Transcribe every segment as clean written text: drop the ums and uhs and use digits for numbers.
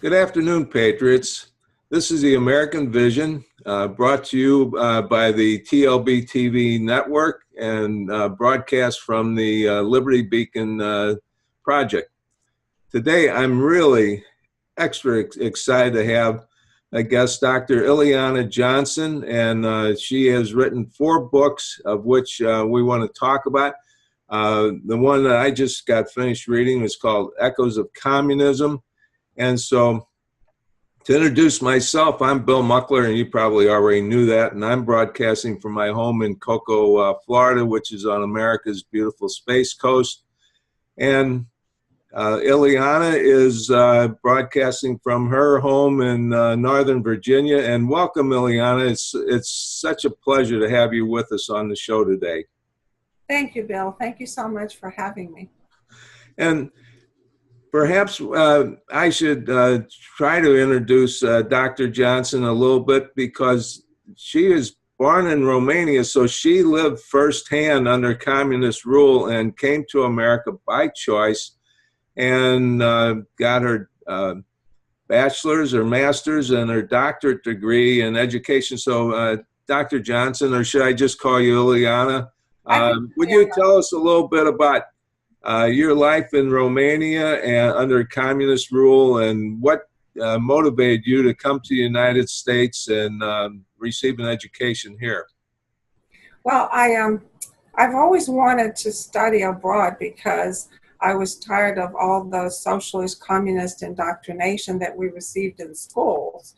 Good afternoon, Patriots. This is the American Vision, brought to you by the TLBTV network and broadcast from the Liberty Beacon project. Today, I'm really extra excited to have a guest, Dr. Ileana Johnson, and she has written 4 books, of which we want to talk about. The one that I just got finished reading is called Echoes of Communism. And so, to introduce myself, I'm Bill Muckler, and you probably already knew that, and I'm broadcasting from my home in Cocoa, Florida, which is on America's beautiful space coast. And Ileana is broadcasting from her home in Northern Virginia. And welcome, Ileana. It's such a pleasure to have you with us on the show today. Thank you, Bill. Thank you so much for having me. And perhaps I should try to introduce Dr. Johnson a little bit, because she is born in Romania, so she lived firsthand under communist rule and came to America by choice and got her bachelor's or master's and her doctorate degree in education. So Dr. Johnson, or should I just call you Ileana? Would you tell us a little bit about your life in Romania and under communist rule, and what motivated you to come to the United States and receive an education here? Well, I've always wanted to study abroad because I was tired of all the socialist, communist indoctrination that we received in schools.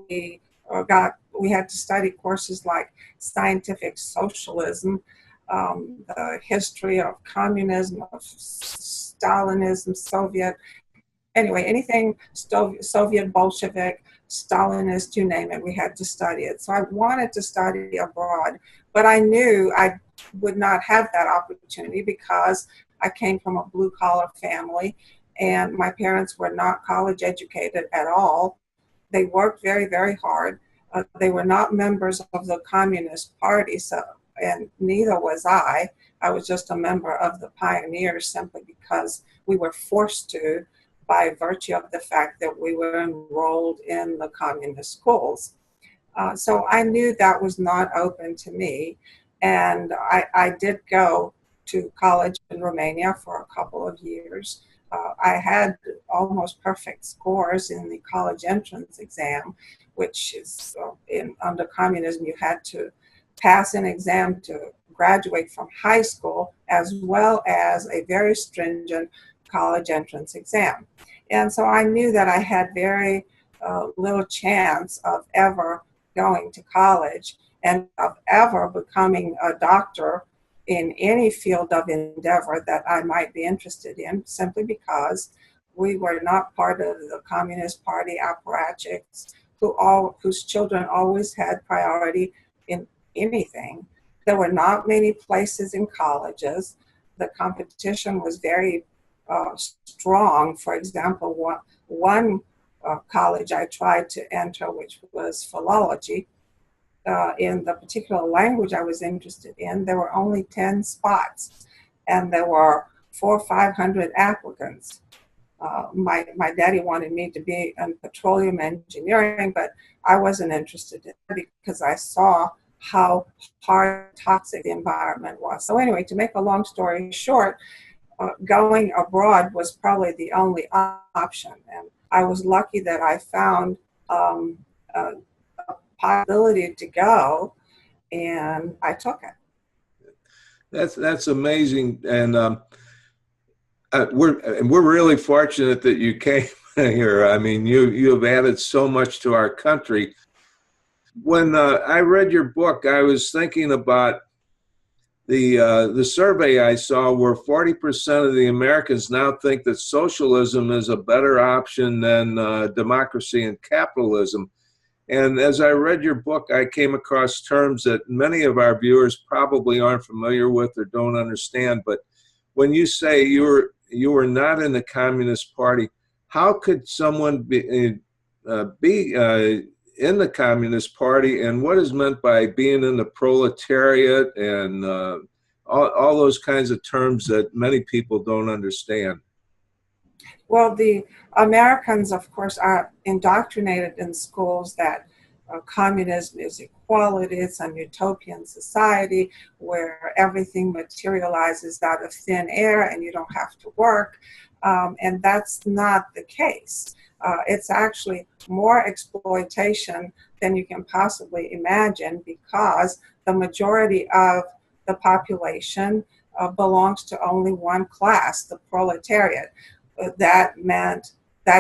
We had to study courses like scientific socialism, the history of communism, of Stalinism, anything Soviet, Bolshevik, Stalinist, you name it, we had to study it. So I wanted to study abroad, but I knew I would not have that opportunity because I came from a blue-collar family and my parents were not college educated at all. They worked very, very hard. They were not members of the Communist Party, and neither was I. I was just a member of the pioneers simply because we were forced to, by virtue of the fact that we were enrolled in the communist schools. So I knew that was not open to me. And I did go to college in Romania for a couple of years. I had almost perfect scores in the college entrance exam, which is under communism, you had to pass an exam to graduate from high school, as well as a very stringent college entrance exam. And so I knew that I had very little chance of ever going to college and of ever becoming a doctor in any field of endeavor that I might be interested in, simply because we were not part of the Communist Party apparatchiks whose children always had priority in anything. There were not many places in colleges. The competition was very strong. For example, one college I tried to enter, which was philology, in the particular language I was interested in, there were only 10 spots, and there were 400 or 500 applicants. My daddy wanted me to be in petroleum engineering, but I wasn't interested in it because I saw how hard, toxic the environment was. So anyway, to make a long story short, going abroad was probably the only option. And I was lucky that I found a possibility to go, and I took it. That's amazing, and we're really fortunate that you came here. I mean, you have added so much to our country. When I read your book, I was thinking about the survey I saw, where 40% of the Americans now think that socialism is a better option than democracy and capitalism. And as I read your book, I came across terms that many of our viewers probably aren't familiar with or don't understand. But when you say you were not in the Communist Party, how could someone be in the Communist Party, and what is meant by being in the proletariat, and all those kinds of terms that many people don't understand? Well, the Americans, of course, are indoctrinated in schools that communism is equality, it's a utopian society where everything materializes out of thin air and you don't have to work. And that's not the case. It's actually more exploitation than you can possibly imagine, because the majority of the population belongs to only one class, the proletariat. That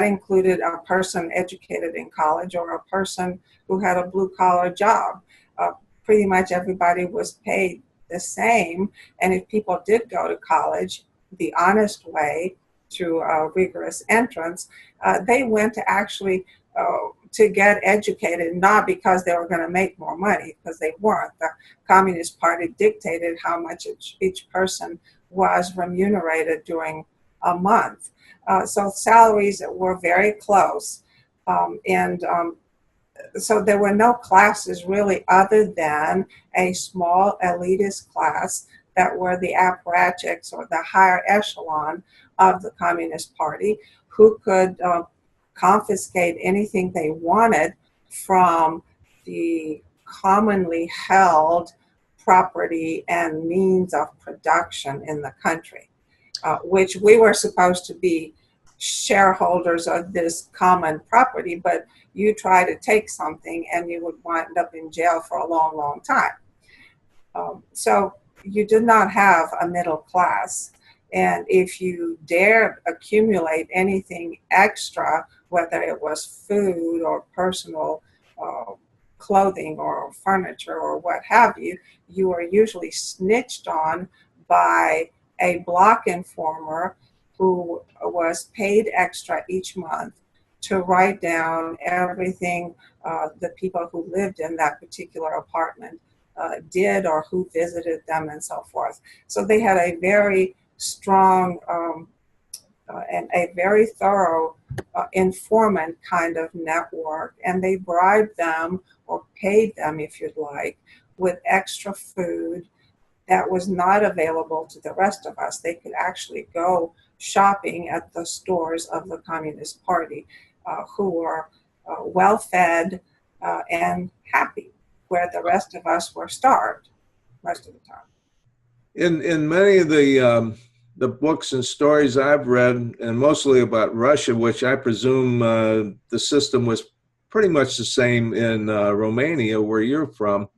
included a person educated in college or a person who had a blue collar job. Uh, Pretty much everybody was paid the same, and if people did go to college the honest way through a rigorous entrance, they went to actually to get educated, not because they were going to make more money, because they weren't. The Communist Party dictated how much each person was remunerated during a month. So salaries were very close. And so there were no classes really other than a small elitist class that were the apparatchiks, or the higher echelon of the Communist Party, who could confiscate anything they wanted from the commonly held property and means of production in the country, which we were supposed to be shareholders of this common property, but you try to take something and you would wind up in jail for a long, long time. So you did not have a middle class. And if you dared accumulate anything extra, whether it was food or personal clothing or furniture or what have you, you were usually snitched on by a block informer who was paid extra each month to write down everything the people who lived in that particular apartment did, or who visited them, and so forth. So they had a very strong and a very thorough informant kind of network, and they bribed them, or paid them if you'd like, with extra food that was not available to the rest of us. They could actually go shopping at the stores of the Communist Party, who were well fed and happy, where the rest of us were starved most of the time. In many of the books and stories I've read, and mostly about Russia, which I presume the system was pretty much the same in Romania, where you're from,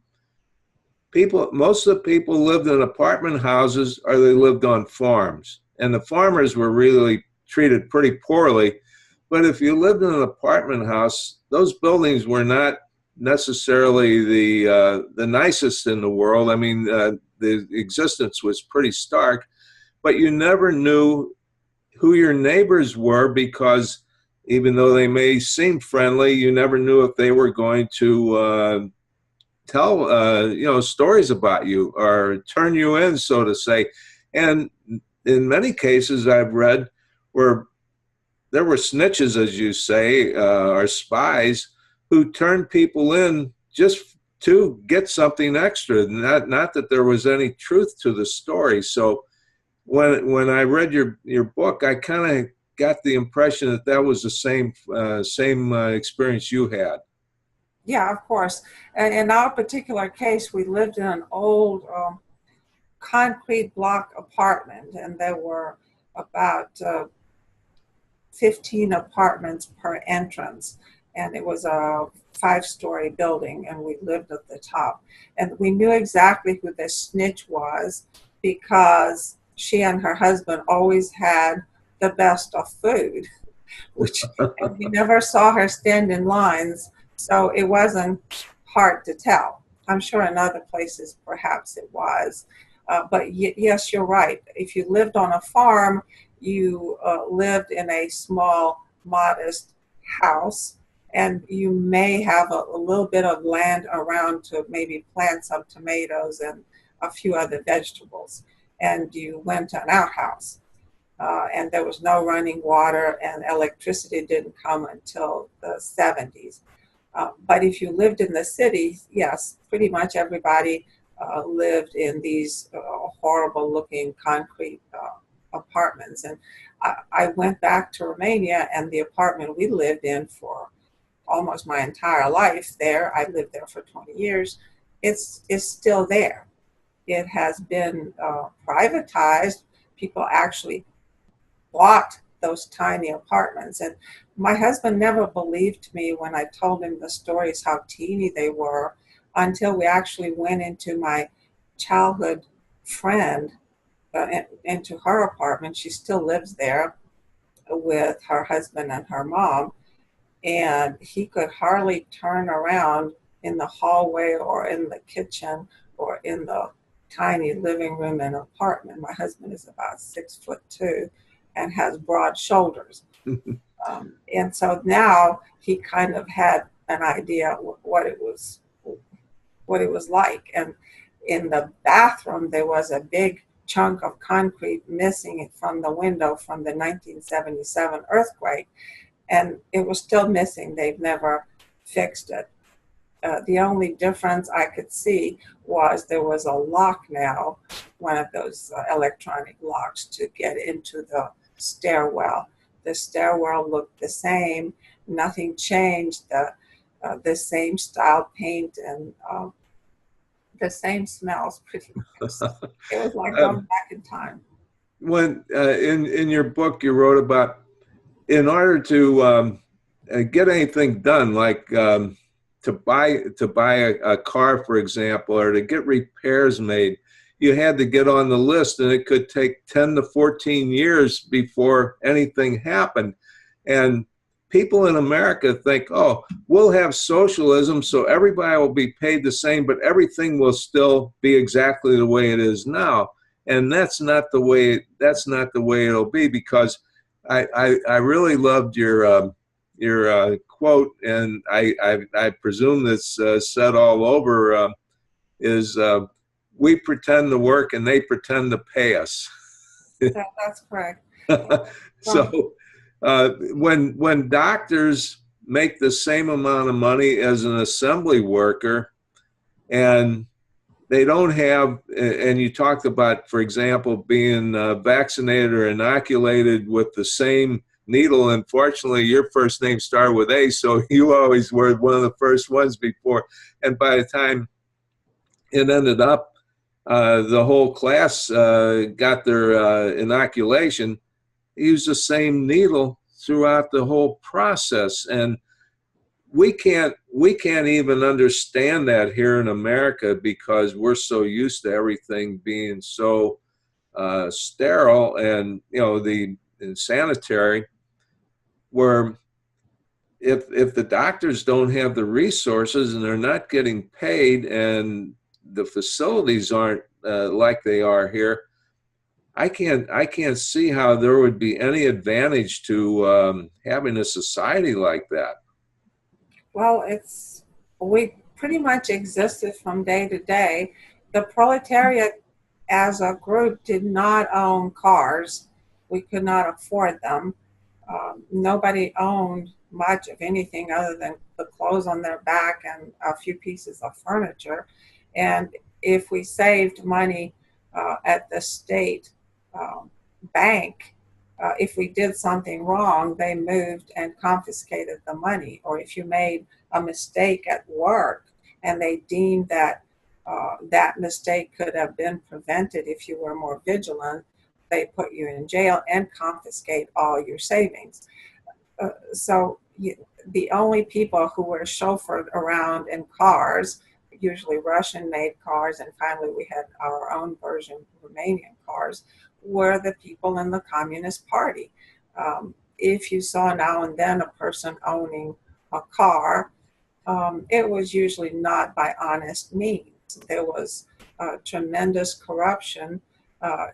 most of the people lived in apartment houses, or they lived on farms. And the farmers were really treated pretty poorly. But if you lived in an apartment house, those buildings were not necessarily the nicest in the world. I mean, the existence was pretty stark, but you never knew who your neighbors were, because even though they may seem friendly, you never knew if they were going to tell stories about you or turn you in, so to say. And in many cases I've read where there were snitches, as you say, or spies, who turned people in just to get something extra, not that there was any truth to the story. So when I read your book, I kind of got the impression that that was the same experience you had. Yeah, of course. And in our particular case, we lived in an old concrete block apartment, and there were about 15 apartments per entrance. And it was a 5-story building, and we lived at the top. And we knew exactly who the snitch was, because she and her husband always had the best of food, which, and we never saw her stand in lines, so it wasn't hard to tell. I'm sure in other places perhaps it was. But yes, you're right. If you lived on a farm, you lived in a small, modest house, and you may have a little bit of land around to maybe plant some tomatoes and a few other vegetables. And you went to an outhouse. And there was no running water, and electricity didn't come until the 70s. But if you lived in the city, yes, pretty much everybody lived in these horrible looking concrete apartments. And I went back to Romania, and the apartment we lived in for almost my entire life there, I lived there for 20 years, it's still there. It has been privatized. People actually bought those tiny apartments. And my husband never believed me when I told him the stories, how teeny they were, until we actually went into my childhood friend, into her apartment. She still lives there with her husband and her mom. And he could hardly turn around in the hallway or in the kitchen or in the tiny living room in an apartment. My husband is about 6'2" and has broad shoulders. And so now he kind of had an idea what it was like. And in the bathroom, there was a big chunk of concrete missing from the window from the 1977 earthquake, and it was still missing. They've never fixed it. The only difference I could see was there was a lock now, one of those electronic locks to get into the stairwell. The stairwell looked the same, nothing changed. The same style paint and the same smells pretty much. It was like going back in time. When in your book you wrote about, in order to get anything done, like to buy a car, for example, or to get repairs made, you had to get on the list, and it could take 10 to 14 years before anything happened. And people in America think, oh, we'll have socialism, so everybody will be paid the same, but everything will still be exactly the way it is now. And that's not the way it'll be, because I really loved your quote, and I presume that's said all over, is we pretend to work and they pretend to pay us. That's correct. So when doctors make the same amount of money as an assembly worker, and they don't have, and you talked about, for example, being vaccinated or inoculated with the same needle. Unfortunately, your first name started with A, so you always were one of the first ones before. And by the time it ended up, the whole class got their inoculation, used the same needle throughout the whole process. And we can't even understand that here in America, because we're so used to everything being so sterile and and sanitary, where if the doctors don't have the resources and they're not getting paid and the facilities aren't like they are here, I can't see how there would be any advantage to having a society like that. Well, we pretty much existed from day to day. The proletariat as a group did not own cars. We could not afford them. Nobody owned much of anything other than the clothes on their back and a few pieces of furniture. And if we saved money at the state bank, if we did something wrong, they moved and confiscated the money. Or if you made a mistake at work and they deemed that that mistake could have been prevented if you were more vigilant, they put you in jail and confiscate all your savings. The only people who were chauffeured around in cars, usually Russian-made cars, and finally we had our own version of Romanian cars, were the people in the Communist Party. If you saw now and then a person owning a car, it was usually not by honest means. There was tremendous corruption,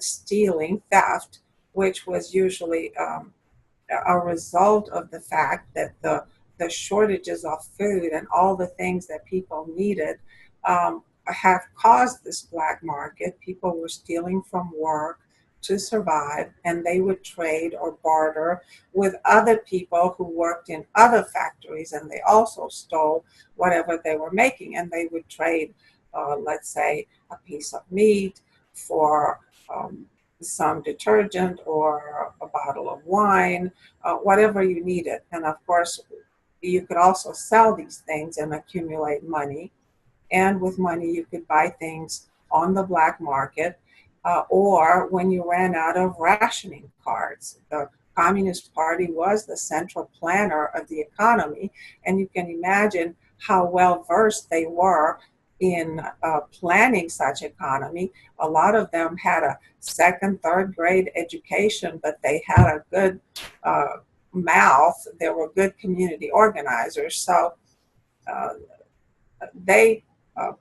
stealing, theft, which was usually a result of the fact that the shortages of food and all the things that people needed have caused this black market. People were stealing from work to survive, and they would trade or barter with other people who worked in other factories, and they also stole whatever they were making, and they would trade, let's say, a piece of meat for some detergent or a bottle of wine, whatever you needed. And of course, you could also sell these things and accumulate money. And with money, you could buy things on the black market, or when you ran out of rationing cards. The Communist Party was the central planner of the economy, and you can imagine how well versed they were in planning such economy. A lot of them had a second, third grade education, but they had a good mouth. They were good community organizers. So uh, they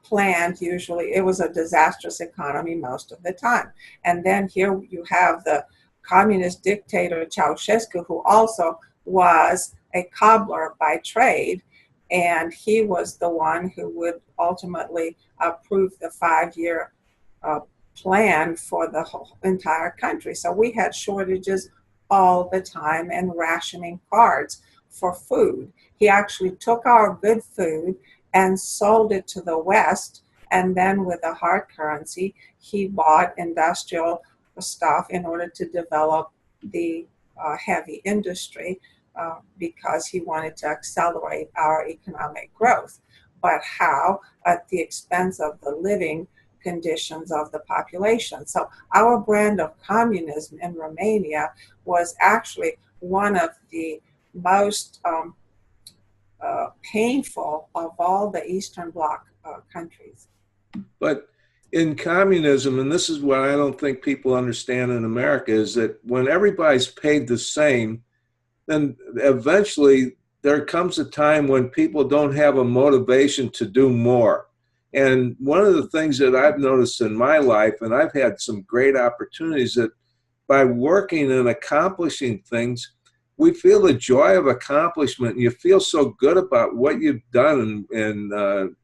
planned, usually it was a disastrous economy most of the time. And then here you have the communist dictator Ceausescu, who also was a cobbler by trade, and he was the one who would ultimately approve the 5-year uh, plan for the whole entire country. So we had shortages all the time and rationing cards for food. He actually took our good food and sold it to the West. And then with a hard currency, he bought industrial stuff in order to develop the heavy industry because he wanted to accelerate our economic growth. But how? At the expense of the living conditions of the population. So our brand of communism in Romania was actually one of the most painful of all the Eastern Bloc countries. But in communism, and this is what I don't think people understand in America, is that when everybody's paid the same, then eventually there comes a time when people don't have a motivation to do more. And one of the things that I've noticed in my life, and I've had some great opportunities, that by working and accomplishing things, we feel the joy of accomplishment. And you feel so good about what you've done and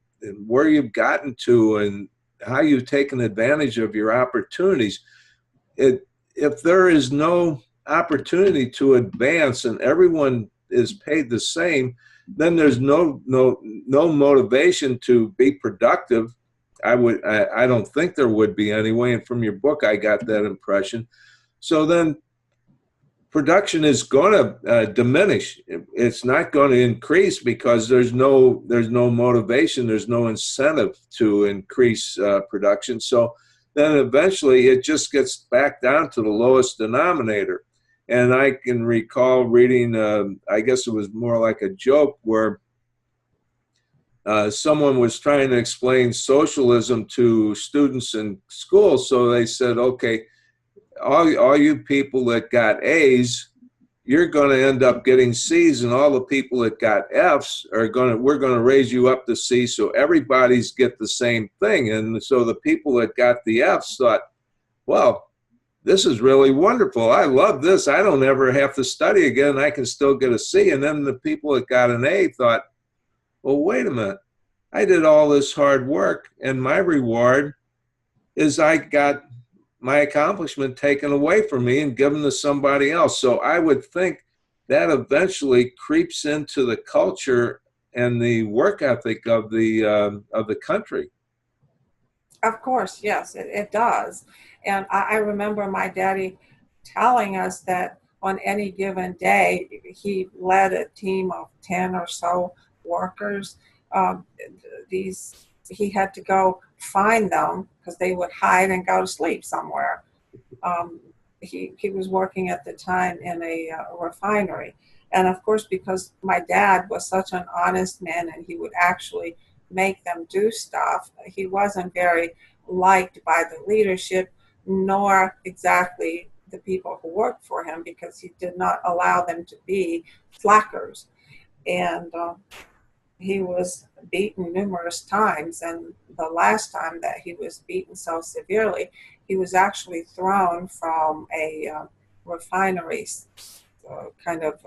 where you've gotten to and how you've taken advantage of your opportunities. If there is no opportunity to advance and everyone is paid the same, then there's no motivation to be productive. I don't think there would be anyway. And from your book, I got that impression. So then production is going to diminish. It's not going to increase because there's no motivation, there's no incentive to increase production. So then eventually it just gets back down to the lowest denominator. And I can recall reading, I guess it was more like a joke, where someone was trying to explain socialism to students in school. So they said, okay, all you people that got A's, you're going to end up getting C's, and all the people that got F's we're going to raise you up to C, so everybody's get the same thing. And so the people that got the F's thought, well, this is really wonderful. I love this. I don't ever have to study again. I can still get a C. And then the people that got an A thought, well, wait a minute. I did all this hard work, and my reward is I got my accomplishment taken away from me and given to somebody else. So I would think that eventually creeps into the culture and the work ethic of the country. Of course, yes, it does. And I remember my daddy telling us that on any given day, he led a team of 10 or so workers. Um, he had to go find them because they would hide and go to sleep somewhere. Um, he was working at the time in a refinery. And of course, because my dad was such an honest man and he would actually make them do stuff, he wasn't very liked by the leadership, nor exactly the people who worked for him, because he did not allow them to be slackers. And he was beaten numerous times, and the last time that he was beaten so severely, he was actually thrown from a refinery kind of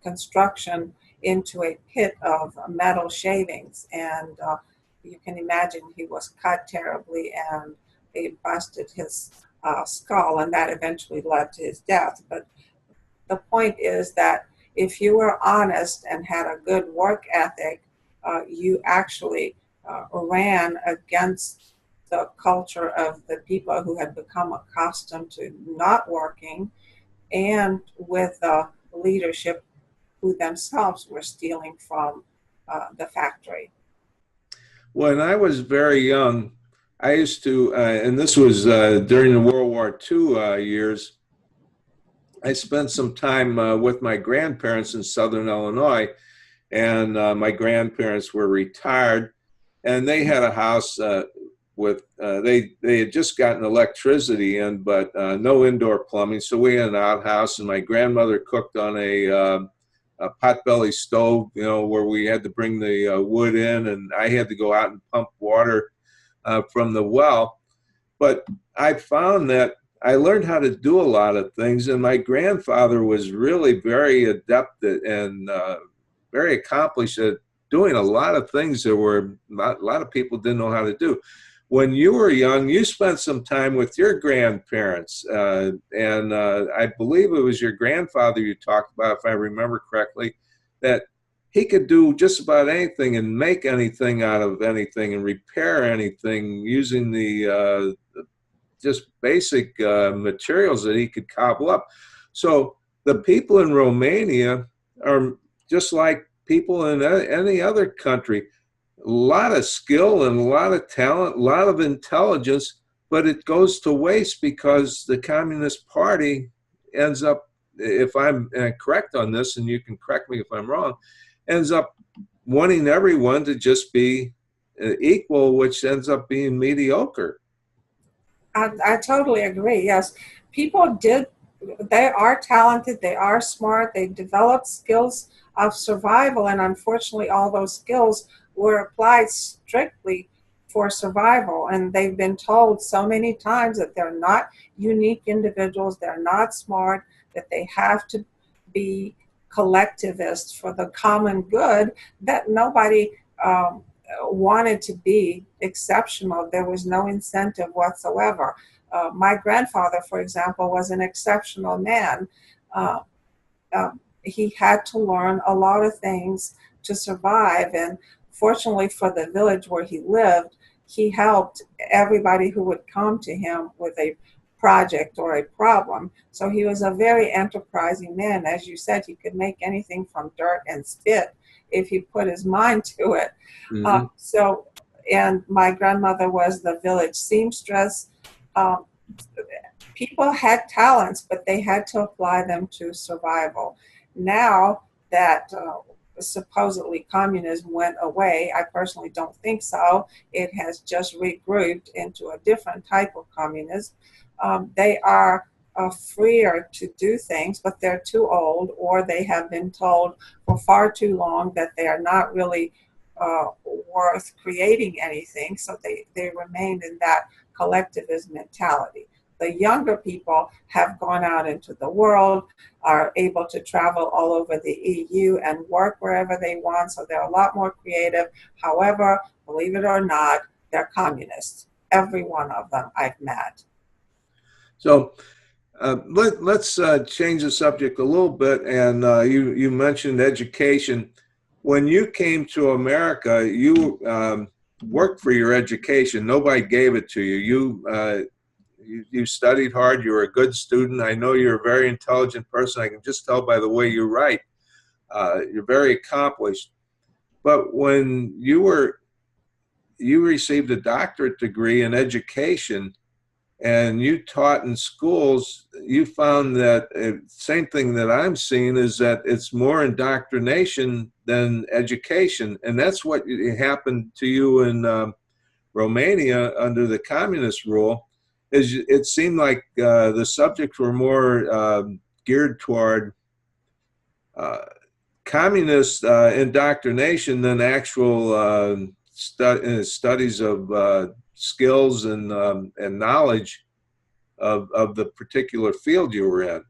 construction into a pit of metal shavings. And you can imagine he was cut terribly, and they busted his skull, and that eventually led to his death. But the point is that if you were honest and had a good work ethic, you actually ran against the culture of the people who had become accustomed to not working, and with the leadership who themselves were stealing from the factory. When I was very young, I used to, and this was during the World War II years, I spent some time with my grandparents in Southern Illinois, and my grandparents were retired, and they had a house with they had just gotten electricity in, but no indoor plumbing. So we had an outhouse, and my grandmother cooked on a potbelly stove, you know, where we had to bring the wood in, and I had to go out and pump water from the well. But I found that I learned how to do a lot of things, and my grandfather was really very adept and very accomplished at doing a lot of things that were not, a lot of people didn't know how to do. When you were young, you spent some time with your grandparents, and I believe it was your grandfather you talked about, if I remember correctly, that he could do just about anything and make anything out of anything and repair anything using the just basic materials that he could cobble up. So the people in Romania are just like people in any other country. A lot of skill and a lot of talent, a lot of intelligence, but it goes to waste because the Communist Party ends up, if I'm correct on this, and you can correct me if I'm wrong, ends up wanting everyone to just be equal, which ends up being mediocre. I totally agree. Yes, people did. They are talented. They are smart. They developed skills of survival, and unfortunately, all those skills were applied strictly for survival. And they've been told so many times that they're not unique individuals. They're not smart. That they have to be collectivists for the common good. That nobody. Wanted to be exceptional. There was no incentive whatsoever. My grandfather, for example, was an exceptional man. Uh, he had to learn a lot of things to survive, and fortunately for the village where he lived, he helped everybody who would come to him with a project or a problem. So he was a very enterprising man. As you said, he could make anything from dirt and spit if he put his mind to it. Mm-hmm. And my grandmother was the village seamstress. Um, People had talents, but they had to apply them to survival. Now that supposedly communism went away, I personally don't think so. It has just regrouped into a different type of communism. They are freer to do things, but they're too old, or they have been told for far too long that they are not really worth creating anything, so they remained in that collectivist mentality. The younger people have gone out into the world, are able to travel all over the EU and work wherever they want, so they're a lot more creative. However, believe it or not, they're communists. Every one of them I've met. So let's change the subject a little bit. And you mentioned education. When you came to America, you worked for your education. Nobody gave it to you. You studied hard. You were a good student. I know you're a very intelligent person. I can just tell by the way you write. You're very accomplished. But when you received a doctorate degree in education, and you taught in schools, you found that same thing that I'm seeing is that it's more indoctrination than education. And that's what happened to you in Romania under the communist rule. Is it seemed like the subjects were more geared toward communist indoctrination than actual studies of skills and knowledge of the particular field you were in.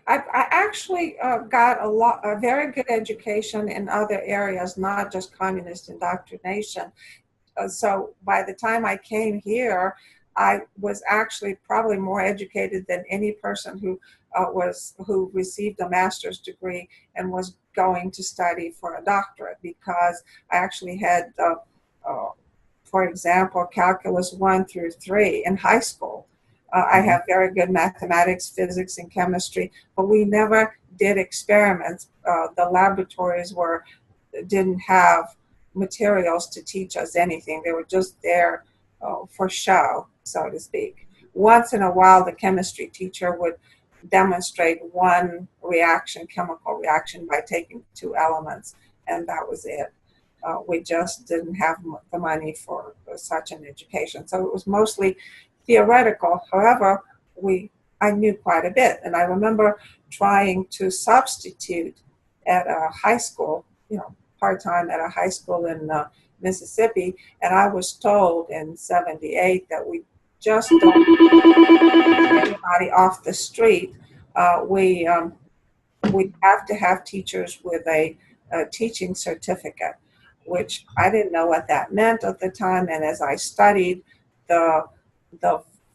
I actually got a very good education in other areas, not just communist indoctrination. So by the time I came here, I was actually probably more educated than any person who received a master's degree and was going to study for a doctorate, because I actually had for example, calculus 1 through 3 in high school. I have very good mathematics, physics, and chemistry, but we never did experiments. The laboratories didn't have materials to teach us anything. They were just there for show, so to speak. Once in a while, the chemistry teacher would demonstrate one reaction, chemical reaction, by taking two elements, and that was it. We just didn't have the money for such an education. So it was mostly theoretical. However, I knew quite a bit. And I remember trying to substitute at a high school, part-time at a high school in Mississippi. And I was told in 78 that we just don't get anybody off the street. We have to have teachers with a teaching certificate, which I didn't know what that meant at the time. And as I studied the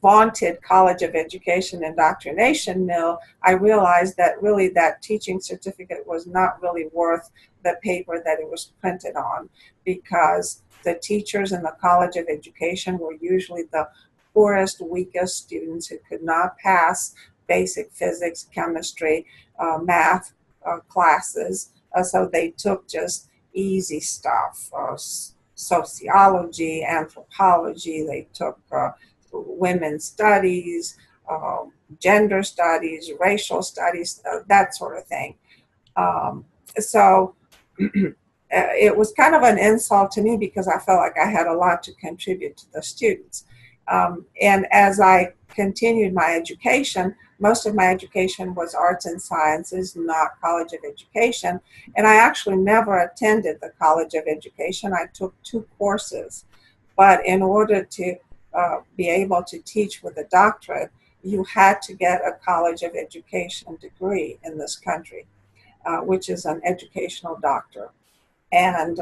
vaunted College of Education indoctrination mill, I realized that really that teaching certificate was not really worth the paper that it was printed on, because the teachers in the College of Education were usually the poorest, weakest students who could not pass basic physics, chemistry, math classes. So they took just easy stuff, sociology, anthropology. They took women's studies, gender studies, racial studies, that sort of thing. So it was kind of an insult to me, because I felt like I had a lot to contribute to the students. And as I continued my education, most of my education was arts and sciences, not College of Education. And I actually never attended the College of Education. I took 2 courses. But in order to be able to teach with a doctorate, you had to get a College of Education degree in this country, which is an educational doctor. And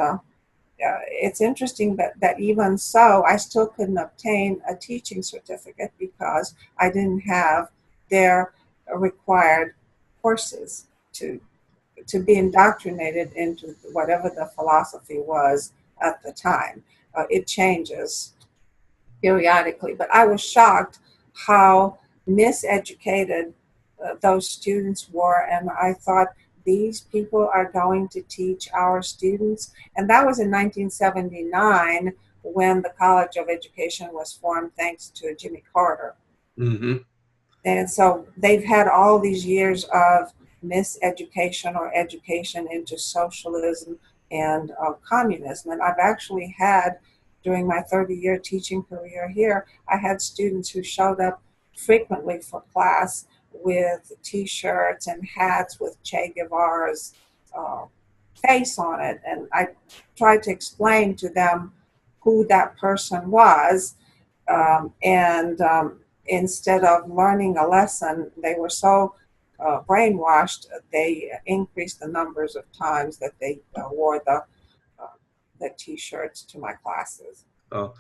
it's interesting that even so, I still couldn't obtain a teaching certificate because I didn't have their required courses to be indoctrinated into whatever the philosophy was at the time. It changes periodically, but I was shocked how miseducated those students were, and I thought, these people are going to teach our students. And that was in 1979, when the College of Education was formed, thanks to Jimmy Carter. Mm-hmm. And so they've had all these years of miseducation or education into socialism and communism. And I've actually had, during my 30-year teaching career here, I had students who showed up frequently for class with T-shirts and hats with Che Guevara's face on it. And I tried to explain to them who that person was. Instead of learning a lesson, they were so brainwashed, they increased the numbers of times that they wore the T-shirts to my classes. Oh,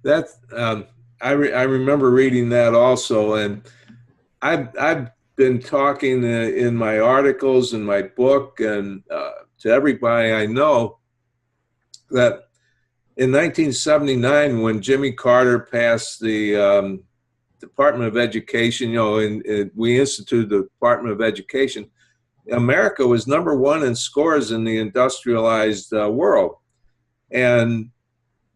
that's I remember reading that also, and I've been talking in my articles and my book and to everybody I know that in 1979, when Jimmy Carter passed the Department of Education, we instituted the Department of Education, America was #1 in scores in the industrialized world. And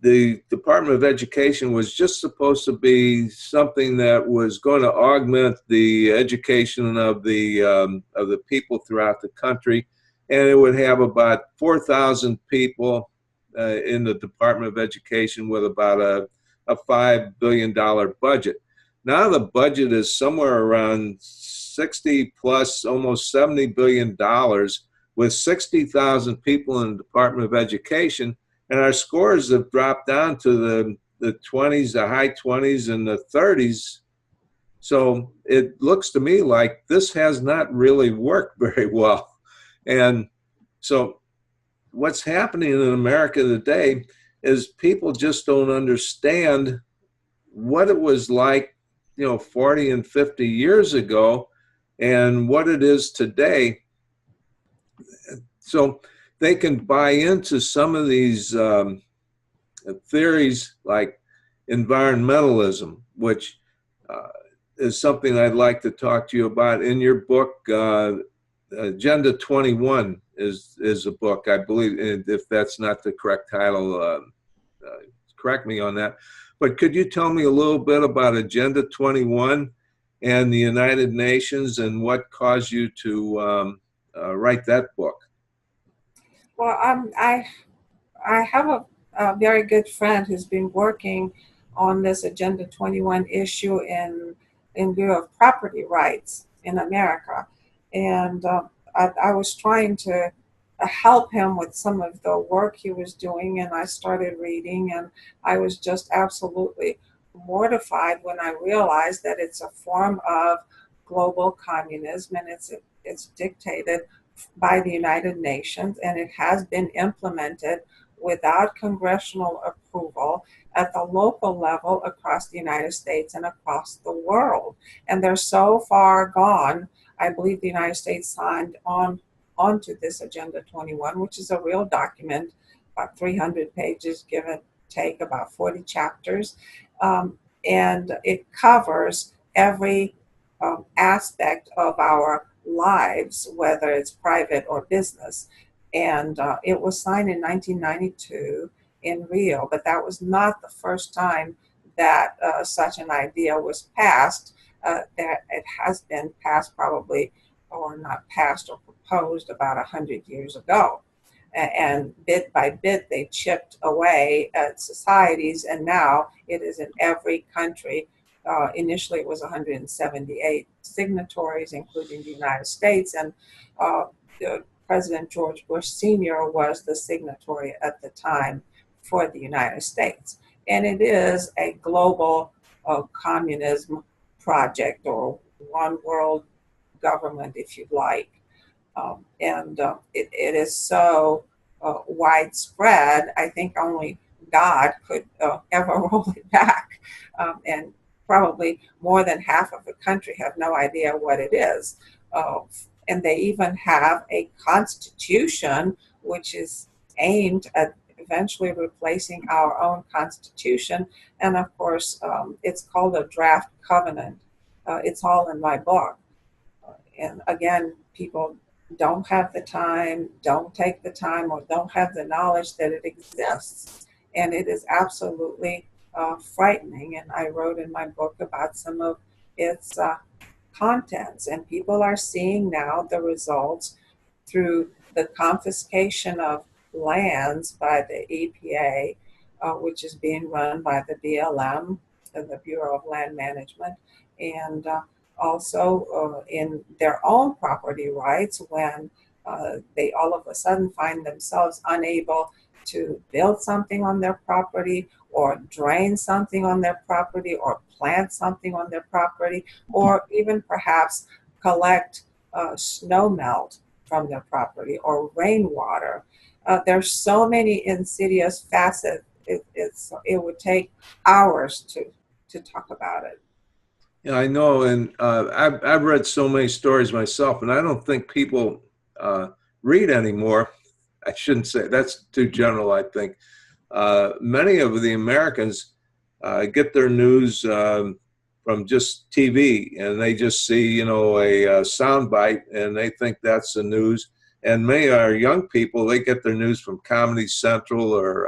the Department of Education was just supposed to be something that was going to augment the education of the people throughout the country, and it would have about 4,000 people in the Department of Education with about a $5 billion budget. Now the budget is somewhere around 60 plus, almost $70 billion, with 60,000 people in the Department of Education. And our scores have dropped down to the 20s, the high 20s, and the 30s. So it looks to me like this has not really worked very well. And so what's happening in America today is people just don't understand what it was like, 40 and 50 years ago and what it is today. So they can buy into some of these theories like environmentalism, which is something I'd like to talk to you about. In your book, Agenda 21 is a book, I believe, and if that's not the correct title, correct me on that. But could you tell me a little bit about Agenda 21 and the United Nations and what caused you to write that book? Well, I have a very good friend who's been working on this Agenda 21 issue in view of property rights in America. And I was trying to help him with some of the work he was doing, and I started reading, and I was just absolutely mortified when I realized that it's a form of global communism, and it's dictated by the United Nations, and it has been implemented without congressional approval at the local level across the United States and across the world. And they're so far gone. I believe the United States signed onto this Agenda 21, which is a real document, about 300 pages, give or take, about 40 chapters. And it covers every aspect of our lives, whether it's private or business. And it was signed in 1992 in Rio, but that was not the first time that such an idea was passed. That it has been passed probably, or not passed or proposed, about 100 years ago. And bit by bit, they chipped away at societies, and now it is in every country. Initially, it was 178 signatories, including the United States, and President George Bush Sr. was the signatory at the time for the United States. And it is a global communism project, or one world government, if you'd like. It is so widespread, I think only God could ever roll it back. And probably more than half of the country have no idea what it is. And they even have a constitution which is aimed at eventually replacing our own constitution. And of course, it's called a draft covenant. It's all in my book. And again, people don't have the time, don't take the time, or don't have the knowledge that it exists. And it is absolutely frightening. And I wrote in my book about some of its contents, and people are seeing now the results through the confiscation of lands by the EPA, which is being run by the BLM, the Bureau of Land Management, and also in their own property rights when they all of a sudden find themselves unable to build something on their property, or drain something on their property, or plant something on their property, or even perhaps collect snow melt from their property, or rainwater. There's so many insidious facets. It would take hours to talk about it. Yeah, I know, and I've read so many stories myself, and I don't think people read anymore. I shouldn't say, that's too general, I think. Many of the Americans get their news from just TV, and they just see, you know, a soundbite, and they think that's the news. And many of our young people, they get their news from Comedy Central, or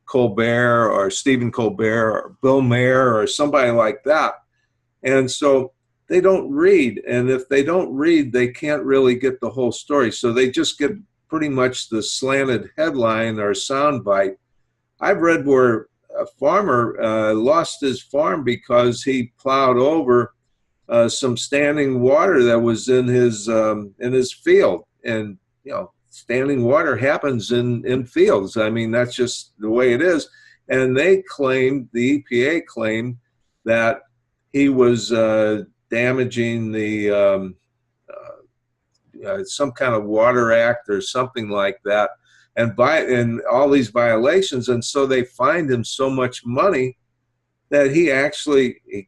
Colbert, or Stephen Colbert, or Bill Maher, or somebody like that. And so they don't read. And if they don't read, they can't really get the whole story. So they just get pretty much the slanted headline or soundbite. I've read where a farmer lost his farm because he plowed over some standing water that was in his field. And, you know, standing water happens in fields. I mean, that's just the way it is. And they claimed, the EPA claimed, that he was damaging the some kind of water act or something like that, and all these violations. And so they fined him so much money that he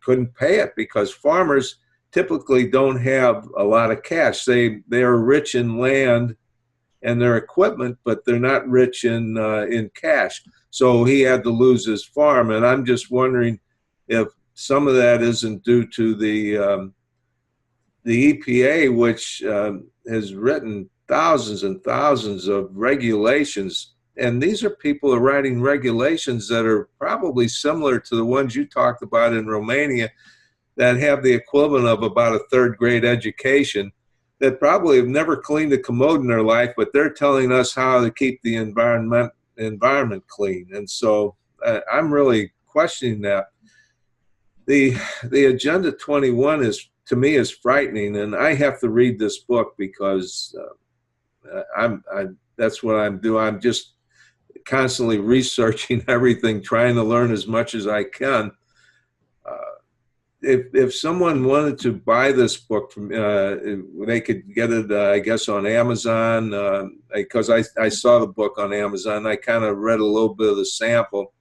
couldn't pay it, because farmers typically don't have a lot of cash. They are rich in land and their equipment, but they're not rich in cash. so he had to lose his farm. And I'm just wondering if some of that isn't due to the EPA, which has written thousands and thousands of regulations. And these are people who are writing regulations that are probably similar to the ones you talked about in Romania, that have the equivalent of about a third grade education, that probably have never cleaned a commode in their life, but they're telling us how to keep the environment clean. And so I'm really questioning that. The Agenda 21 is, to me, is frightening, and I have to read this book because that's what I'm doing. I'm just constantly researching everything, trying to learn as much as I can. If someone wanted to buy this book from, they could get it, I guess, on Amazon, because I saw the book on Amazon. I kind of read a little bit of the sample.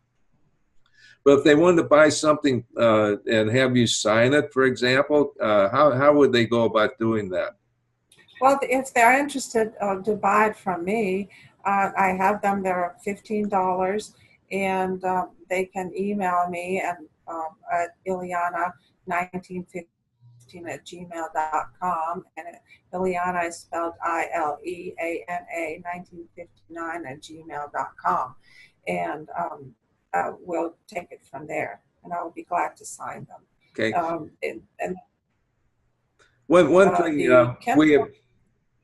But if they wanted to buy something and have you sign it, for example, how would they go about doing that? Well, if they're interested to buy it from me, I have them. They're $15, and they can email me at Ileana1915 at gmail.com, and Ileana is spelled ILEANA 1959 at gmail.com, and we'll take it from there, and I will be glad to sign them. Okay. And one thing we have.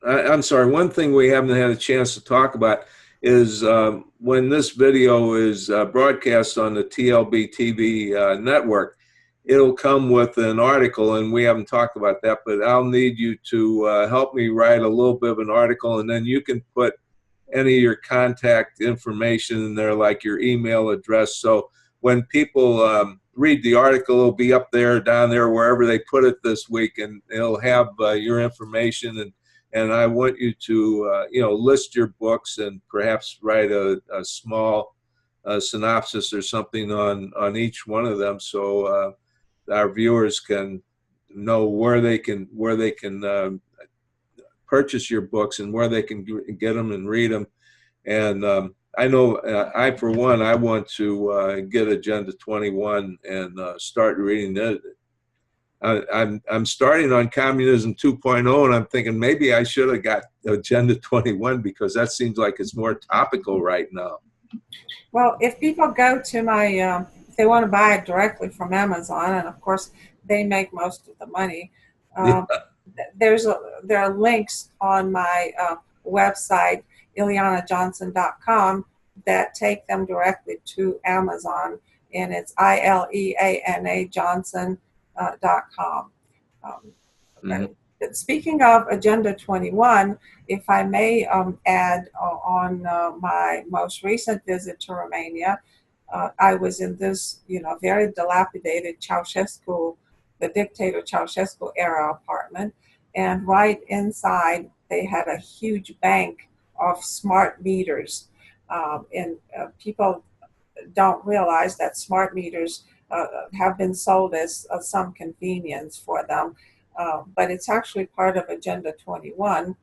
I'm sorry, one thing we haven't had a chance to talk about is when this video is broadcast on the TLBTV network, it'll come with an article, and we haven't talked about that, but I'll need you to help me write a little bit of an article, and then you can put any of your contact information in there, like your email address. So when people read the article, it'll be up there, down there, wherever they put it this week, and it'll have your information. And I want you to, list your books and perhaps write a small synopsis or something on each one of them, so our viewers can know where they can purchase your books and where they can get them and read them. And I know I, for one, I want to get Agenda 21 and start reading it. I'm starting on Communism 2.0, and I'm thinking maybe I should have got Agenda 21 because that seems like it's more topical right now. Well, if people go to my, if they want to buy it directly from Amazon, and of course they make most of the money, there are links on my website, IleanaJohnson.com, that take them directly to Amazon, and it's ILEANA Johnson.com. Speaking of Agenda 21, if I may add on my most recent visit to Romania, I was in this, very dilapidated Ceausescu, the dictator Ceausescu era apartment, and right inside they had a huge bank of smart meters, and people don't realize that smart meters have been sold as some convenience for them, but it's actually part of Agenda 21,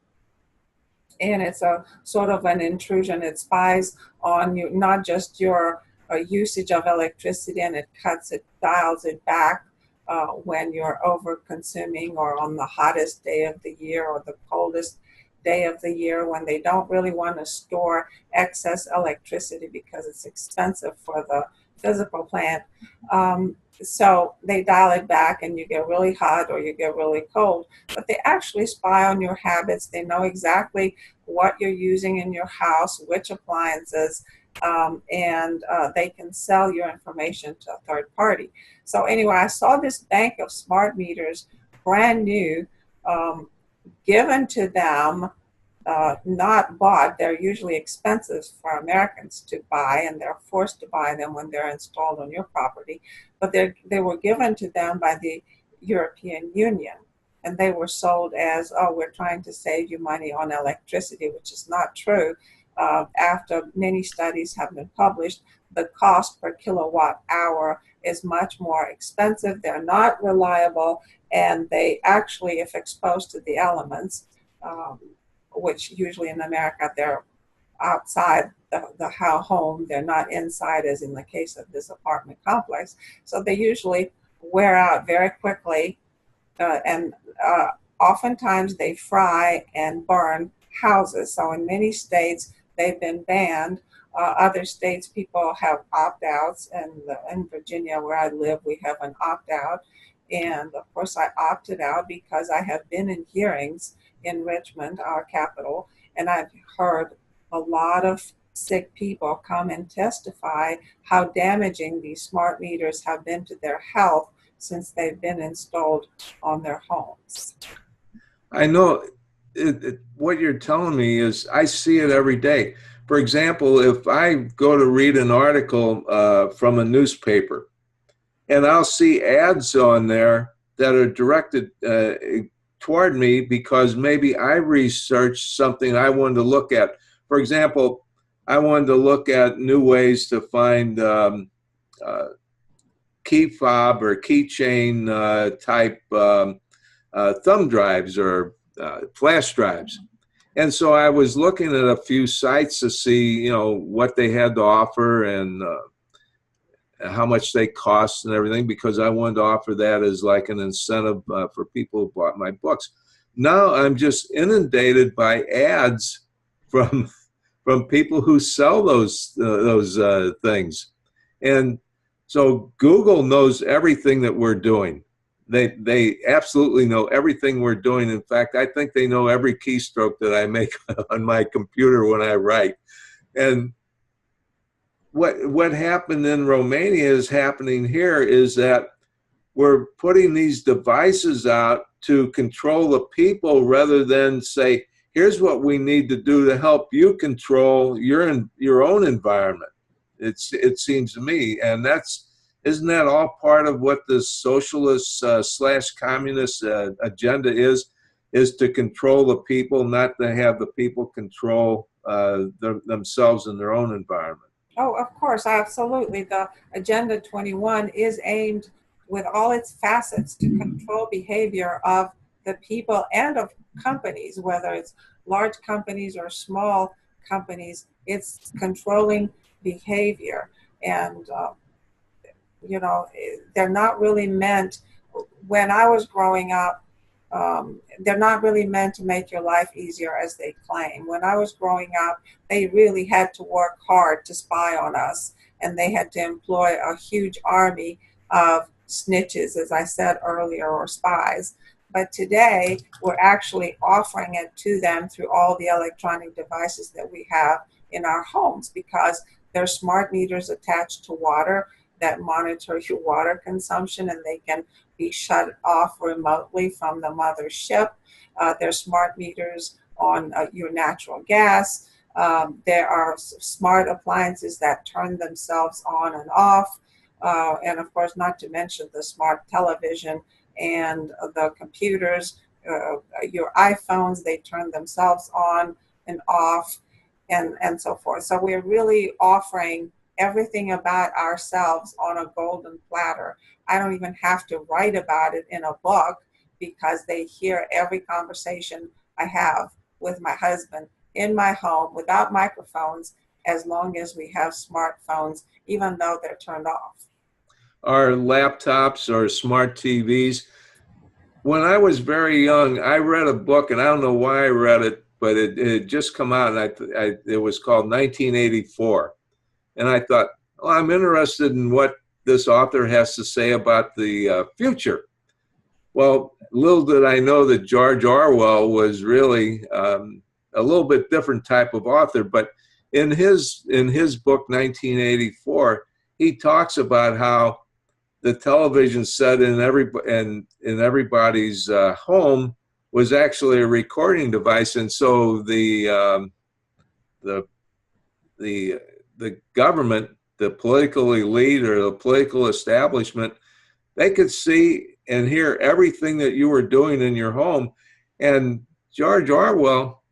and it's a sort of an intrusion. It spies on you, not just your usage of electricity, and it dials it back when you're over consuming, or on the hottest day of the year or the coldest day of the year, when they don't really want to store excess electricity because it's expensive for the physical plant. So they dial it back and you get really hot or you get really cold, but they actually spy on your habits. They know exactly what you're using in your house, which appliances, and they can sell your information to a third party. So anyway, I saw this bank of smart meters, brand new, given to them, not bought. They're usually expensive for Americans to buy, and they're forced to buy them when they're installed on your property. But they were given to them by the European Union, and they were sold as, oh, we're trying to save you money on electricity, which is not true. After many studies have been published, the cost per kilowatt hour is much more expensive. They're not reliable, and they actually, if exposed to the elements, which usually in America they're outside the home. They're not inside, as in the case of this apartment complex. So they usually wear out very quickly, and oftentimes they fry and burn houses. So in many states, they've been banned. Other states, people have opt-outs, and in Virginia, where I live, we have an opt-out. And of course, I opted out because I have been in hearings in Richmond, our capital, and I've heard a lot of sick people come and testify how damaging these smart meters have been to their health since they've been installed on their homes. I know what you're telling me is I see it every day. For example, if I go to read an article from a newspaper, and I'll see ads on there that are directed toward me because maybe I researched something I wanted to look at. For example, I wanted to look at new ways to find key fob or keychain type thumb drives or flash drives. And so I was looking at a few sites to see, what they had to offer and how much they cost and everything, because I wanted to offer that as like an incentive for people who bought my books. Now I'm just inundated by ads from people who sell those things, and so Google knows everything that we're doing. They absolutely know everything we're doing. In fact, I think they know every keystroke that I make on my computer when I write. And what happened in Romania is happening here is that we're putting these devices out to control the people rather than say, here's what we need to do to help you control your own environment. It seems to me, and isn't that all part of what the socialist / communist agenda is to control the people, not to have the people control themselves and their own environment? Oh, of course, absolutely. The Agenda 21 is aimed with all its facets to control behavior of the people and of companies, whether it's large companies or small companies. It's controlling behavior. And, they're not really meant, when I was growing up, they're not really meant to make your life easier as they claim. When I was growing up, they really had to work hard to spy on us, and they had to employ a huge army of snitches, as I said earlier, or spies. But today, we're actually offering it to them through all the electronic devices that we have in our homes, because there's smart meters attached to water that monitor your water consumption, and they can be shut off remotely from the mothership. There's smart meters on your natural gas. There are smart appliances that turn themselves on and off. And of course, not to mention the smart television and the computers, your iPhones, they turn themselves on and off, and so forth. So we're really offering everything about ourselves on a golden platter. I don't even have to write about it in a book, because they hear every conversation I have with my husband in my home without microphones, as long as we have smartphones, even though they're turned off. Our laptops or smart TVs. When I was very young, I read a book, and I don't know why I read it, but it had just come out, and it was called 1984. And I thought, well, I'm interested in what this author has to say about the future. Well, little did I know that George Orwell was really a little bit different type of author. But in his book, 1984, he talks about how the television set in everybody's home was actually a recording device, and so the government, the political elite or the political establishment, they could see and hear everything that you were doing in your home. And George Orwell,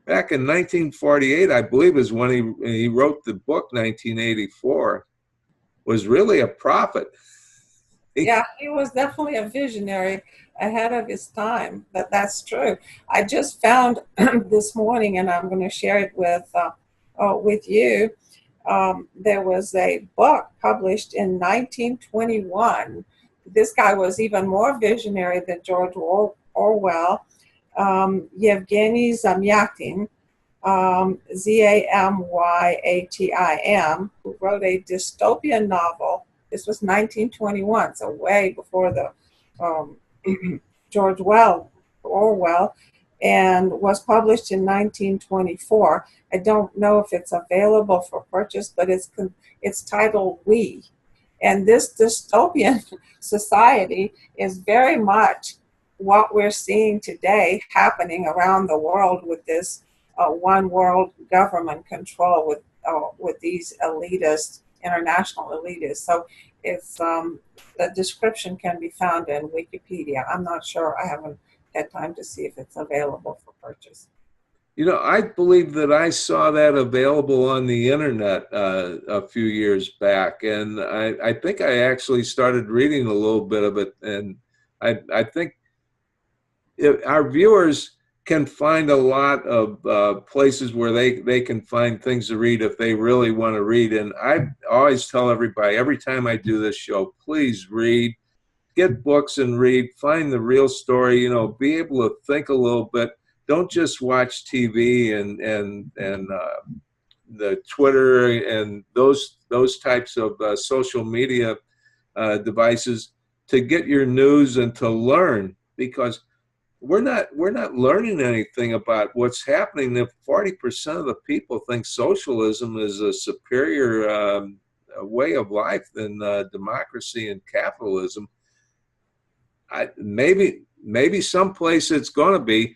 back in 1948, I believe, is when he wrote the book 1984, was really a prophet. Yeah, he was definitely a visionary ahead of his time. That's true. I just found this morning, and I'm going to share it with with you. There was a book published in 1921. This guy was even more visionary than George Orwell. Yevgeny Zamyatin, Zamyatin, who wrote a dystopian novel. This was 1921, so way before the um, George Orwell, and was published in 1924. I don't know if it's available for purchase, but it's titled We. And this dystopian society is very much what we're seeing today happening around the world with this one world government control with these elitists, international elitists. So it's the description can be found in Wikipedia. I'm not sure. I haven't had time to see if it's available for purchase. You know, I believe that I saw that available on the internet a few years back, and I think I actually started reading a little bit of it, and I think our viewers can find a lot of places where they can find things to read if they really want to read. And I always tell everybody, every time I do this show, please read, get books and read, find the real story, you know, be able to think a little bit. Don't just watch TV and the Twitter and those types of social media devices to get your news and to learn, because we're not learning anything about what's happening. If 40% of the people think socialism is a superior way of life than democracy and capitalism, maybe someplace it's going to be,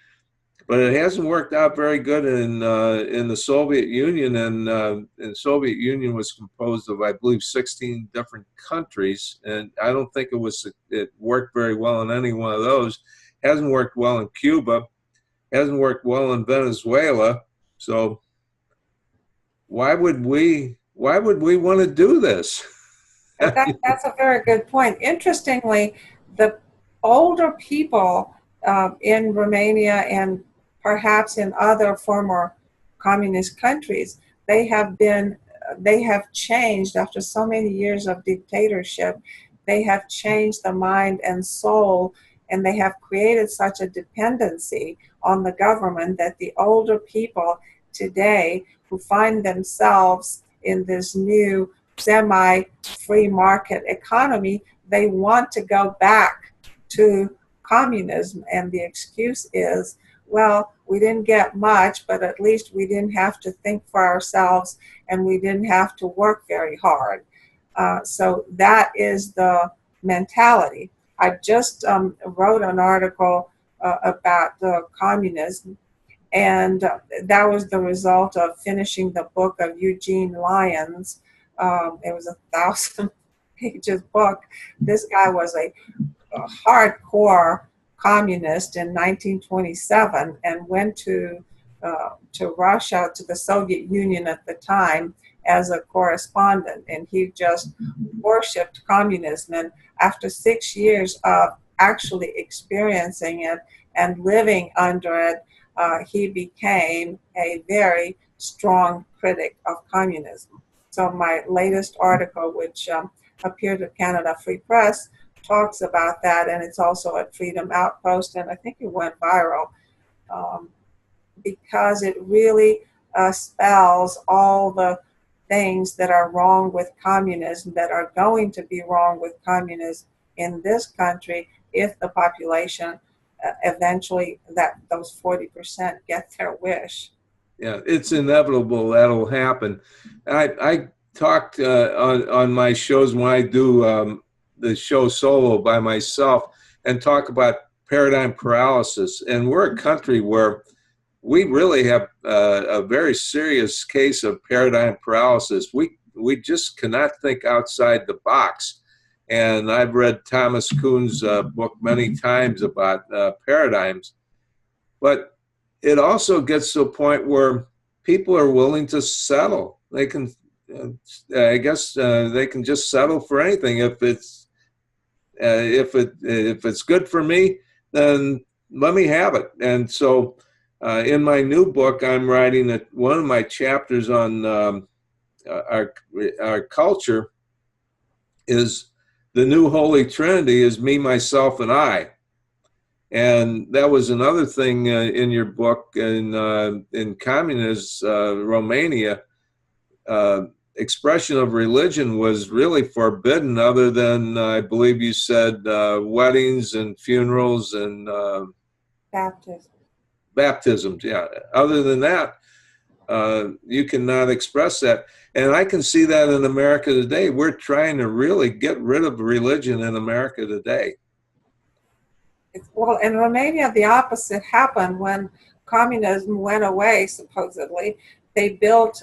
but it hasn't worked out very good in the Soviet Union. And the Soviet Union was composed of, I believe, 16 different countries, and I don't think it worked very well in any one of those. Hasn't worked well in Cuba, hasn't worked well in Venezuela. So why would we want to do this? That's a very good point. Interestingly, the older people in Romania and perhaps in other former communist countries, they have changed after so many years of dictatorship. They have changed the mind and soul, and they have created such a dependency on the government that the older people today who find themselves in this new semi-free market economy, they want to go back to communism. And the excuse is, well, we didn't get much, but at least we didn't have to think for ourselves and we didn't have to work very hard. So that is the mentality. I just wrote an article about the communism, and that was the result of finishing the book of Eugene Lyons. It was a 1,000-pages book. This guy was a hardcore communist in 1927 and went to Russia, to the Soviet Union at the time, as a correspondent, and he just worshipped communism. And after 6 years of actually experiencing it and living under it, he became a very strong critic of communism. So my latest article, which appeared at Canada Free Press, talks about that, and it's also at Freedom Outpost, and I think it went viral because it really spells all the things that are wrong with communism, that are going to be wrong with communism in this country if the population eventually, that those 40% get their wish. Yeah, it's inevitable that'll happen. I talked on my shows when I do the show solo by myself and talk about paradigm paralysis. And we're a country where we really have a very serious case of paradigm paralysis. We just cannot think outside the box. And I've read Thomas Kuhn's book many times about paradigms. But it also gets to a point where people are willing to settle. They can, I guess, they can just settle for anything. If it's good for me, then let me have it. And so In my new book, I'm writing one of my chapters on our culture is the new Holy Trinity is me, myself, and I. And that was another thing in your book in communist Romania. Expression of religion was really forbidden, other than I believe you said weddings and funerals and baptisms. Yeah. Other than that, you cannot express that. And I can see that in America today. We're trying to really get rid of religion in America today. Well, in Romania, the opposite happened when communism went away, supposedly. They built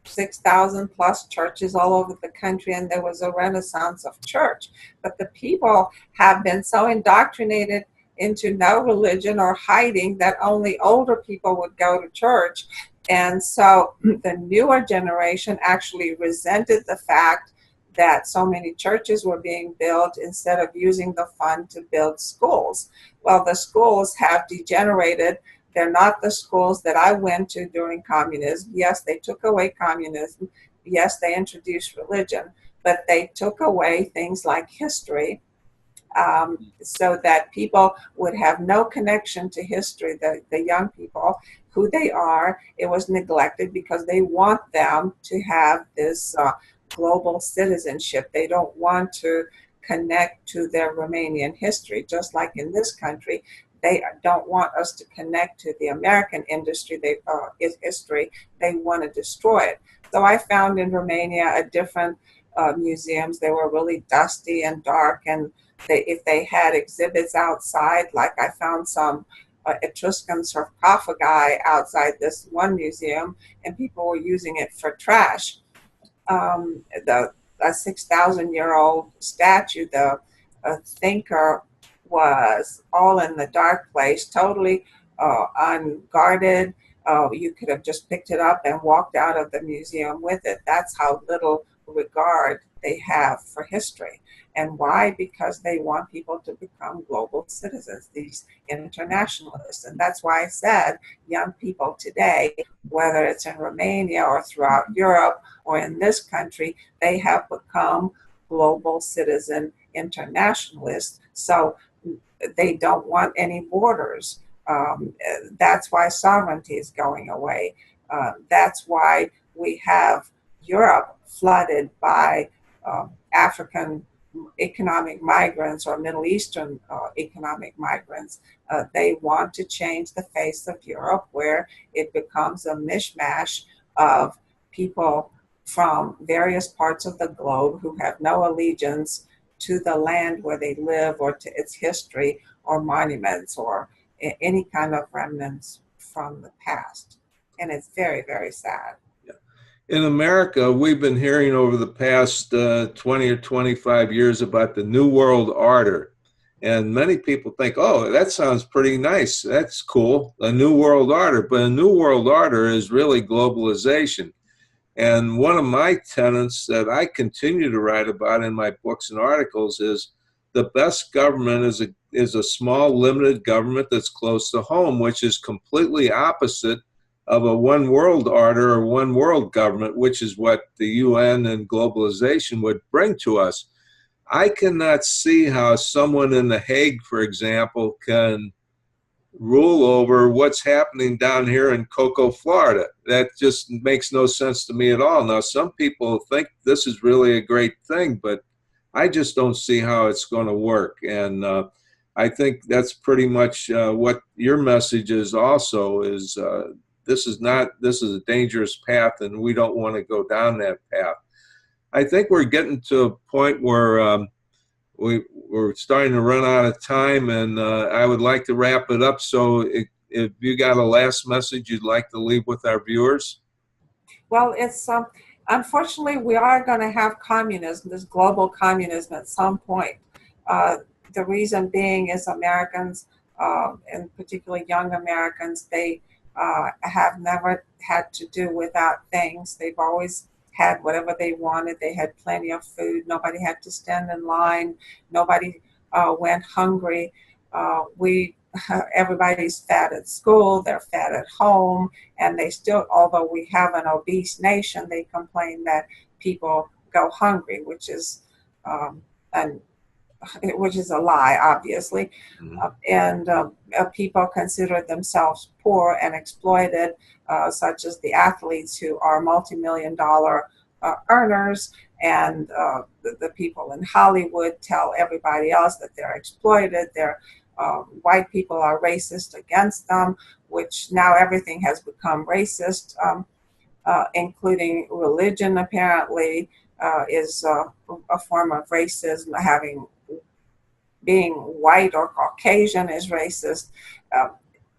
6,000 plus churches all over the country, and there was a renaissance of church. But the people have been so indoctrinated into no religion or hiding that only older people would go to church. And so the newer generation actually resented the fact that so many churches were being built instead of using the fund to build schools. Well, the schools have degenerated. They're not the schools that I went to during communism. Yes, they took away communism. Yes, they introduced religion, but they took away things like history, so that people would have no connection to history, the young people, who they are. It was neglected because they want them to have this global citizenship. They don't want to connect to their Romanian history, just like in this country. They don't want us to connect to the American industry, history. They want to destroy it. So I found in Romania a different museums. They were really dusty and dark, and if they had exhibits outside, like I found some Etruscan sarcophagi outside this one museum, and people were using it for trash. The a 6,000-year-old statue, the thinker, was all in the dark place, totally unguarded. You could have just picked it up and walked out of the museum with it. That's how little regard they have for history. And why? Because they want people to become global citizens, these internationalists. And that's why I said young people today, whether it's in Romania or throughout Europe or in this country, they have become global citizen internationalists. So they don't want any borders. That's why sovereignty is going away. That's why we have Europe flooded by African economic migrants or Middle Eastern economic migrants. They want to change the face of Europe, where it becomes a mishmash of people from various parts of the globe who have no allegiance to the land where they live or to its history or monuments or any kind of remnants from the past. And it's very, very sad. In America, we've been hearing over the past 20 or 25 years about the New World Order. And many people think, oh, that sounds pretty nice. That's cool, a New World Order. But a New World Order is really globalization. And one of my tenets that I continue to write about in my books and articles is the best government is a small, limited government that's close to home, which is completely opposite of a one world order or one world government, which is what the UN and globalization would bring to us. I cannot see how someone in The Hague, for example, can rule over what's happening down here in Cocoa, Florida. That just makes no sense to me at all. Now, some people think this is really a great thing, but I just don't see how it's going to work. And I think that's pretty much what your message is also, is this is a dangerous path, and we don't want to go down that path. I think we're getting to a point where we're starting to run out of time, and I would like to wrap it up. So if you got a last message you'd like to leave with our viewers? Well, it's unfortunately, we are going to have communism, this global communism at some point. The reason being is Americans, and particularly young Americans, they have never had to do without things. They've always had whatever they wanted. They had plenty of food. Nobody had to stand in line. Nobody went hungry. We everybody's fat at school, they're fat at home, and they still, although we have an obese nation, they complain that people go hungry, which is an which is a lie, obviously. And people consider themselves poor and exploited, such as the athletes who are multi-million-dollar earners, and the people in Hollywood tell everybody else that they're exploited. White people are racist against them, which now everything has become racist, including religion, apparently, is a form of racism. Being white or Caucasian is racist.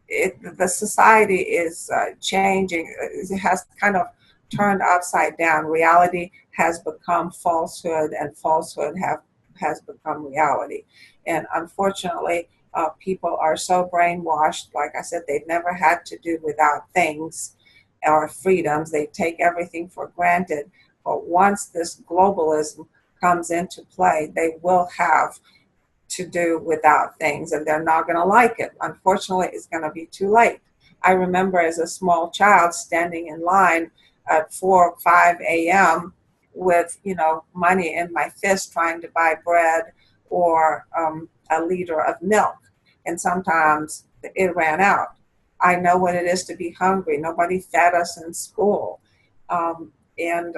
The society is changing. It has kind of turned upside down. Reality has become falsehood, and falsehood has become reality. And unfortunately, people are so brainwashed. Like I said, they've never had to do without things or freedoms. They take everything for granted. But once this globalism comes into play, they will have to do without things, and they're not going to like it. Unfortunately, it's going to be too late. I remember as a small child standing in line at 4 or 5 a.m. with, money in my fist trying to buy bread or a liter of milk. And sometimes it ran out. I know what it is to be hungry. Nobody fed us in school. And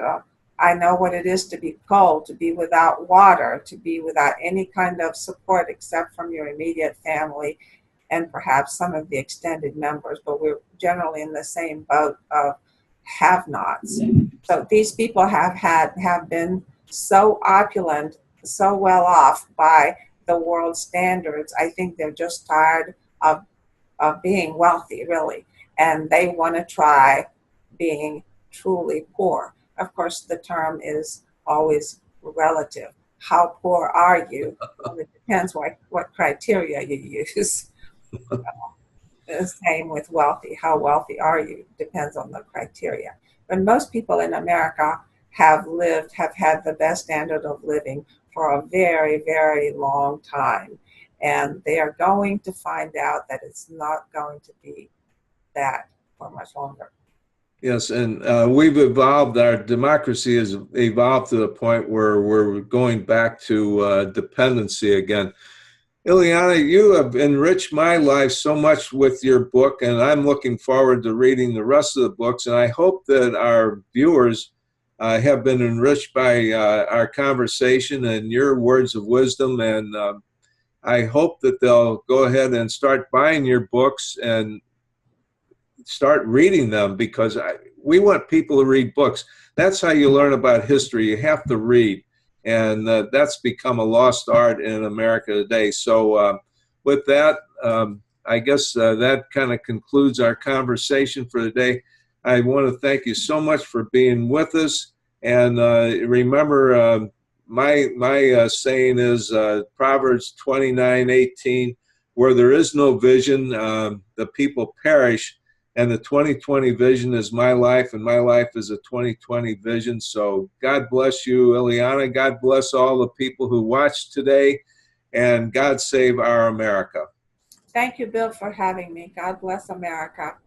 I know what it is to be cold, to be without water, to be without any kind of support except from your immediate family and perhaps some of the extended members, but we're generally in the same boat of have-nots. So these people have been so opulent, so well off by the world standards. I think they're just tired of being wealthy, really, and they want to try being truly poor. Of course, the term is always relative. How poor are you? Well, it depends what criteria you use. The same with wealthy. How wealthy are you? Depends on the criteria. But most people in America have had the best standard of living for a very, very long time. And they are going to find out that it's not going to be that for much longer. Yes, and we've evolved, our democracy has evolved to the point where we're going back to dependency again. Ileana, you have enriched my life so much with your book, and I'm looking forward to reading the rest of the books, and I hope that our viewers have been enriched by our conversation and your words of wisdom, and I hope that they'll go ahead and start buying your books and start reading them, because we want people to read books. That's how you learn about history. You have to read, and that's become a lost art in America today. So with that, I guess that kind of concludes our conversation for today. I want to thank you so much for being with us, and remember, my saying is Proverbs 29:18, where there is no vision, the people perish. And the 2020 vision is my life, and my life is a 2020 vision. So God bless you, Ileana. God bless all the people who watched today, and God save our America. Thank you, Bill, for having me. God bless America.